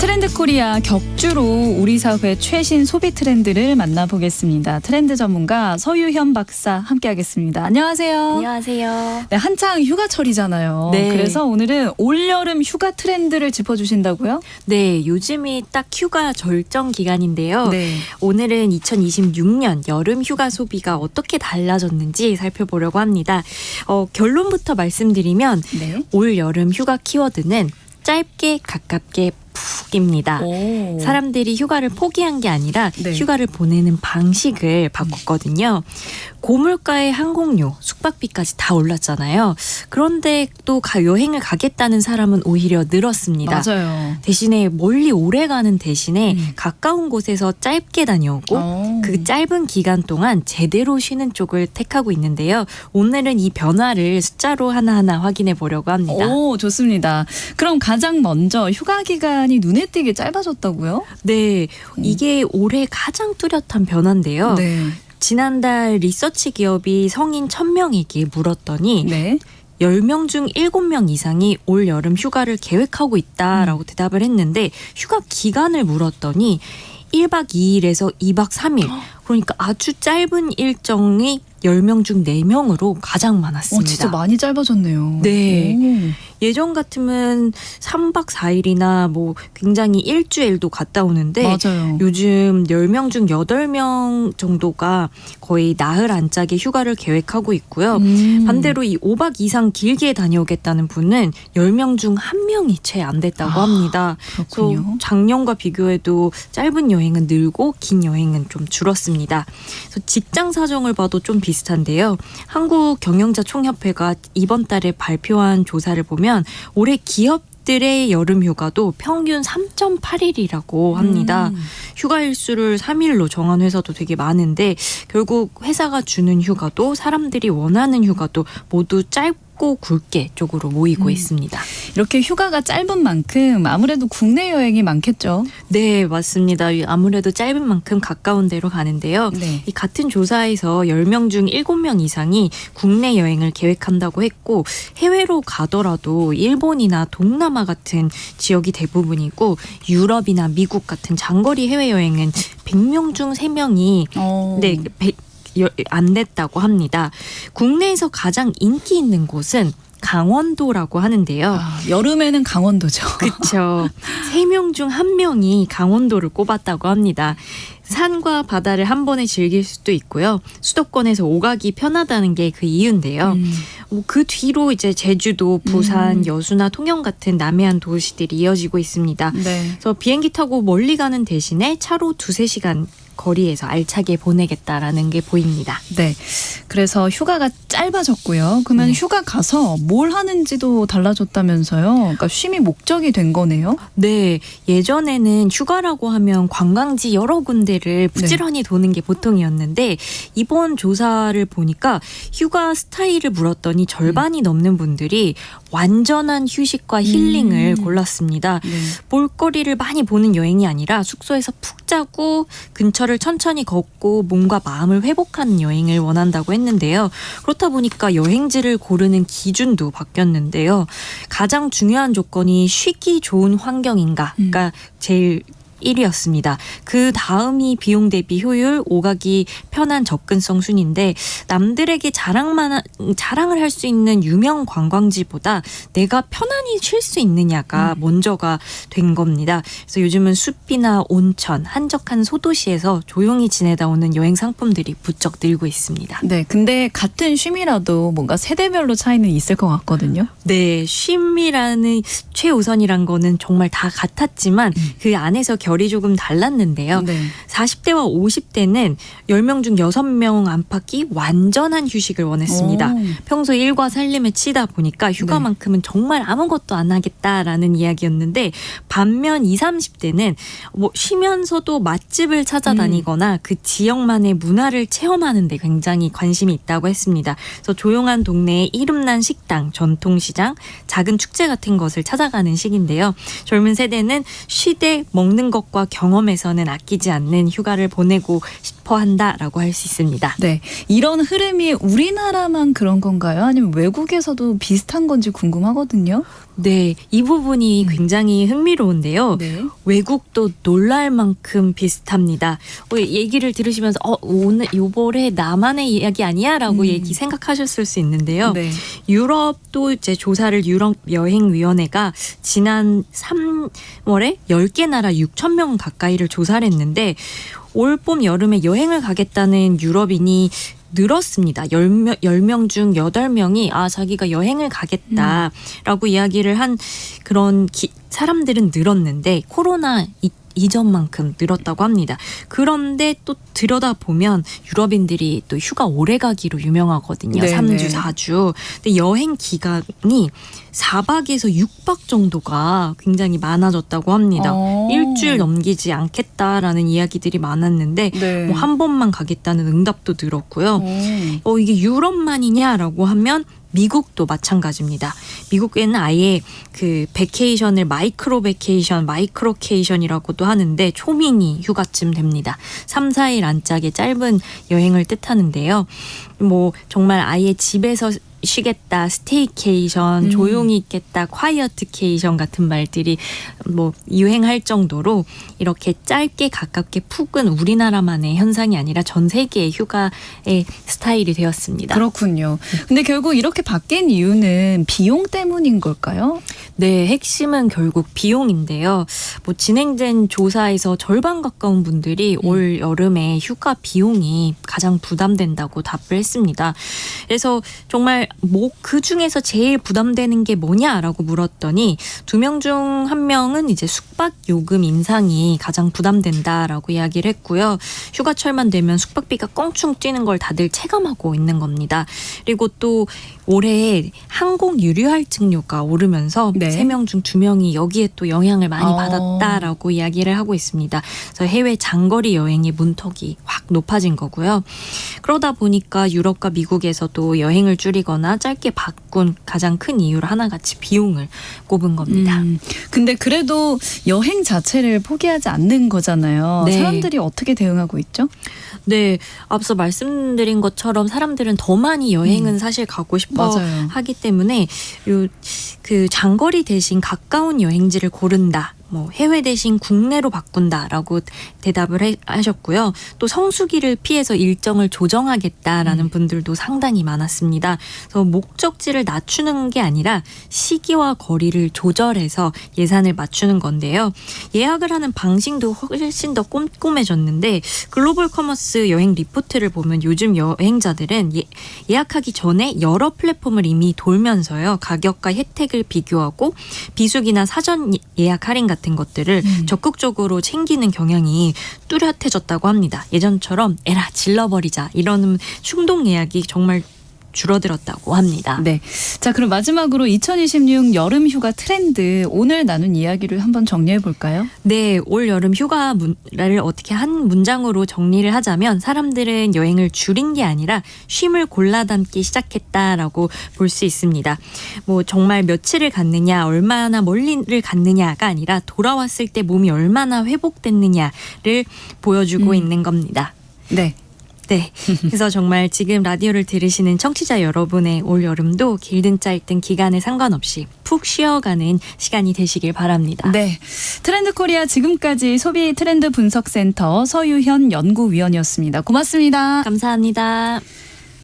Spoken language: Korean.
트렌드 코리아 격주로 우리 사회 최신 소비 트렌드를 만나보겠습니다. 트렌드 전문가 서유현 박사 함께하겠습니다. 안녕하세요. 안녕하세요. 네, 한창 휴가철이잖아요. 네. 그래서 오늘은 올여름 휴가 트렌드를 짚어주신다고요? 네, 요즘이 딱 휴가 절정 기간인데요. 네. 오늘은 2026년 여름 휴가 소비가 어떻게 달라졌는지 살펴보려고 합니다. 결론부터 말씀드리면 네. 올 여름 휴가 키워드는 짧게 가깝게 푹입니다. 오. 사람들이 휴가를 포기한 게 아니라 네. 휴가를 보내는 방식을 바꿨거든요. 고물가의 항공료, 숙박비까지 다 올랐잖아요. 그런데 또 여행을 가겠다는 사람은 오히려 늘었습니다. 맞아요. 대신에 멀리 오래 가는 대신에 가까운 곳에서 짧게 다녀오고 그 짧은 기간 동안 제대로 쉬는 쪽을 택하고 있는데요. 오늘은 이 변화를 숫자로 하나하나 확인해 보려고 합니다. 오, 좋습니다. 그럼 가장 먼저 휴가 기간이 눈에 띄게 짧아졌다고요? 네, 이게 올해 가장 뚜렷한 변화인데요. 네. 지난달 리서치 기업이 성인 1000명에게 물었더니 네. 10명 중 7명 이상이 올 여름 휴가를 계획하고 있다라고 대답을 했는데 휴가 기간을 물었더니 1박 2일에서 2박 3일 그러니까 아주 짧은 일정이 10명 중 4명으로 가장 많았습니다. 진짜 많이 짧아졌네요. 네. 오. 예전 같으면 3박 4일이나 뭐 굉장히 일주일도 갔다 오는데 맞아요. 요즘 10명 중 8명 정도가 거의 나흘 안짝의 휴가를 계획하고 있고요. 반대로 이 5박 이상 길게 다녀오겠다는 분은 10명 중 1명이 채 안 됐다고 합니다. 그렇군요. 그래서 작년과 비교해도 짧은 여행은 늘고 긴 여행은 좀 줄었습니다. 그래서 직장 사정을 봐도 좀 비슷한데요. 한국경영자총협회가 이번 달에 발표한 조사를 보면 올해 기업들의 여름 휴가도 평균 3.8일이라고 합니다. 휴가 일수를 3일로 정한 회사도 되게 많은데 결국 회사가 주는 휴가도 사람들이 원하는 휴가도 모두 짧고 굵게 쪽으로 모이고 있습니다. 이렇게 휴가가 짧은 만큼 아무래도 국내 여행이 많겠죠. 네, 맞습니다. 아무래도 짧은 만큼 가까운 데로 가는데요. 네. 이 같은 조사에서 10명 중 7명 이상이 국내 여행을 계획한다고 했고 해외로 가더라도 일본이나 동남아 같은 지역이 대부분이고 유럽이나 미국 같은 장거리 해외여행은 100명 중 3명이 네, 안 됐다고 합니다. 국내에서 가장 인기 있는 곳은 강원도라고 하는데요. 여름에는 강원도죠. 그렇죠. 3명 중 1명이 강원도를 꼽았다고 합니다. 산과 바다를 한 번에 즐길 수도 있고요. 수도권에서 오가기 편하다는 게 그 이유인데요. 그 뒤로 이제 제주도, 부산, 여수나 통영 같은 남해안 도시들이 이어지고 있습니다. 네. 그래서 비행기 타고 멀리 가는 대신에 차로 2-3시간 거리에서 알차게 보내겠다라는 게 보입니다. 네. 그래서 휴가가 짧아졌고요. 그러면 휴가 가서 뭘 하는지도 달라졌다면서요? 그러니까 쉼이 목적이 된 거네요? 네. 예전에는 휴가라고 하면 관광지 여러 군데를 부지런히 도는 게 보통이었는데 이번 조사를 보니까 휴가 스타일을 물었더니 절반이 넘는 분들이 완전한 휴식과 힐링을 골랐습니다. 네. 볼거리를 많이 보는 여행이 아니라 숙소에서 푹 자고 근처를 천천히 걷고 몸과 마음을 회복하는 여행을 원한다고 했는데요. 그렇다 보니까 여행지를 고르는 기준도 바뀌었는데요. 가장 중요한 조건이 쉬기 좋은 환경인가가 제일 1위였습니다. 그 다음이 비용 대비 효율, 오가기 편한 접근성 순인데 남들에게 자랑을 할 수 있는 유명 관광지보다 내가 편안히 쉴 수 있느냐가 먼저가 된 겁니다. 그래서 요즘은 숲이나 온천, 한적한 소도시에서 조용히 지내다 오는 여행 상품들이 부쩍 늘고 있습니다. 네. 근데 같은 쉼이라도 뭔가 세대별로 차이는 있을 것 같거든요. 네. 쉼이라는 최우선이란 거는 정말 다 같았지만 그 안에서 결이 조금 달랐는데요. 네. 40대와 50대는 10명 중 6명 안팎이 완전한 휴식을 원했습니다. 평소 일과 살림에 치다 보니까 휴가만큼은 정말 아무것도 안 하겠다라는 이야기였는데 반면 20, 30대는 뭐 쉬면서도 맛집을 찾아다니거나 그 지역만의 문화를 체험하는 데 굉장히 관심이 있다고 했습니다. 그래서 조용한 동네에 이름난 식당, 전통시장, 작은 축제 같은 것을 찾아가는 시기인데요. 젊은 세대는 쉬되 먹는 것과 경험에서는 아끼지 않는 휴가를 보내고 싶어 싶어한다라고 할 수 있습니다. 네, 이런 흐름이 우리나라만 그런 건가요? 아니면 외국에서도 비슷한 건지 궁금하거든요. 네, 이 부분이 굉장히 흥미로운데요. 네. 외국도 놀랄 만큼 비슷합니다. 얘기를 들으시면서 오늘 요번에 나만의 이야기 아니야라고 얘기 생각하셨을 수 있는데요. 네. 유럽도 이제 조사를 유럽 여행위원회가 지난 3월에 10개 나라 6천 명 가까이를 조사를 했는데 올 봄 여름에 여행을 가겠다는 유럽인이 늘었습니다. 10명 중 8명이 자기가 여행을 가겠다라고 이야기를 한 그런 사람들은 늘었는데 코로나 이전만큼 늘었다고 합니다. 그런데 또 들여다보면 유럽인들이 또 휴가 오래 가기로 유명하거든요. 네, 3주, 네. 4주. 근데 여행 기간이 4박에서 6박 정도가 굉장히 많아졌다고 합니다. 일주일 넘기지 않겠다라는 이야기들이 많았는데 네. 뭐 한 번만 가겠다는 응답도 늘었고요. 이게 유럽만이냐라고 하면 미국도 마찬가지입니다. 미국에는 아예 그 베케이션을 마이크로 케이션이라고도 하는데 초미니 휴가쯤 됩니다. 3, 4일 안짝의 짧은 여행을 뜻하는데요. 뭐 정말 아예 집에서 쉬겠다, 스테이케이션, 조용히 있겠다, 콰이어트케이션 같은 말들이 뭐 유행할 정도로 이렇게 짧게 가깝게 푹은 우리나라만의 현상이 아니라 전 세계의 휴가의 스타일이 되었습니다. 그렇군요. 근데 결국 이렇게 바뀐 이유는 비용 때문인 걸까요? 네, 핵심은 결국 비용인데요. 뭐 진행된 조사에서 절반 가까운 분들이 올 여름에 휴가 비용이 가장 부담된다고 답을 했습니다. 그래서 정말 뭐 그 중에서 제일 부담되는 게 뭐냐라고 물었더니 2명 중 1명은 이제 숙박 요금 인상이 가장 부담된다라고 이야기를 했고요. 휴가철만 되면 숙박비가 껑충 뛰는 걸 다들 체감하고 있는 겁니다. 그리고 또 올해 항공 유류 할증료가 오르면서 네. 3명 중 2명이 여기에 또 영향을 많이 받았다라고 이야기를 하고 있습니다. 그래서 해외 장거리 여행의 문턱이 확 높아진 거고요. 그러다 보니까 유럽과 미국에서도 여행을 줄이거나 짧게 바꾼 가장 큰 이유로 하나같이 비용을 꼽은 겁니다. 근데 그래도 여행 자체를 포기하지 않는 거잖아요. 네. 사람들이 어떻게 대응하고 있죠? 네, 앞서 말씀드린 것처럼 사람들은 더 많이 여행은 사실 가고 싶어 맞아요. 하기 때문에 그 장거리 대신 가까운 여행지를 고른다. 뭐 해외 대신 국내로 바꾼다라고 대답을 하셨고요. 또 성수기를 피해서 일정을 조정하겠다라는 분들도 상당히 많았습니다. 그래서 목적지를 낮추는 게 아니라 시기와 거리를 조절해서 예산을 맞추는 건데요. 예약을 하는 방식도 훨씬 더 꼼꼼해졌는데 글로벌 커머스 여행 리포트를 보면 요즘 여행자들은 예약하기 전에 여러 플랫폼을 이미 돌면서요. 가격과 혜택을 비교하고 비수기나 사전 예약 할인 같은 것들을 적극적으로 챙기는 경향이 뚜렷해졌다고 합니다. 예전처럼 에라 질러버리자 이런 충동 예약이 정말 줄어들었다고 합니다. 네. 자, 그럼 마지막으로 2026 여름 휴가 트렌드 오늘 나눈 이야기를 한번 정리해 볼까요? 네, 올 여름 휴가를 어떻게 한 문장으로 정리를 하자면 사람들은 여행을 줄인 게 아니라 쉼을 골라 담기 시작했다라고 볼 수 있습니다. 뭐 정말 며칠을 갔느냐, 얼마나 멀리를 갔느냐가 아니라 돌아왔을 때 몸이 얼마나 회복됐느냐를 보여주고 있는 겁니다. 네. 네. 그래서 정말 지금 라디오를 들으시는 청취자 여러분의 올 여름도 길든 짧든 기간에 상관없이 푹 쉬어가는 시간이 되시길 바랍니다. 네. 트렌드 코리아 지금까지 소비 트렌드 분석센터 서유현 연구위원이었습니다. 고맙습니다. 감사합니다.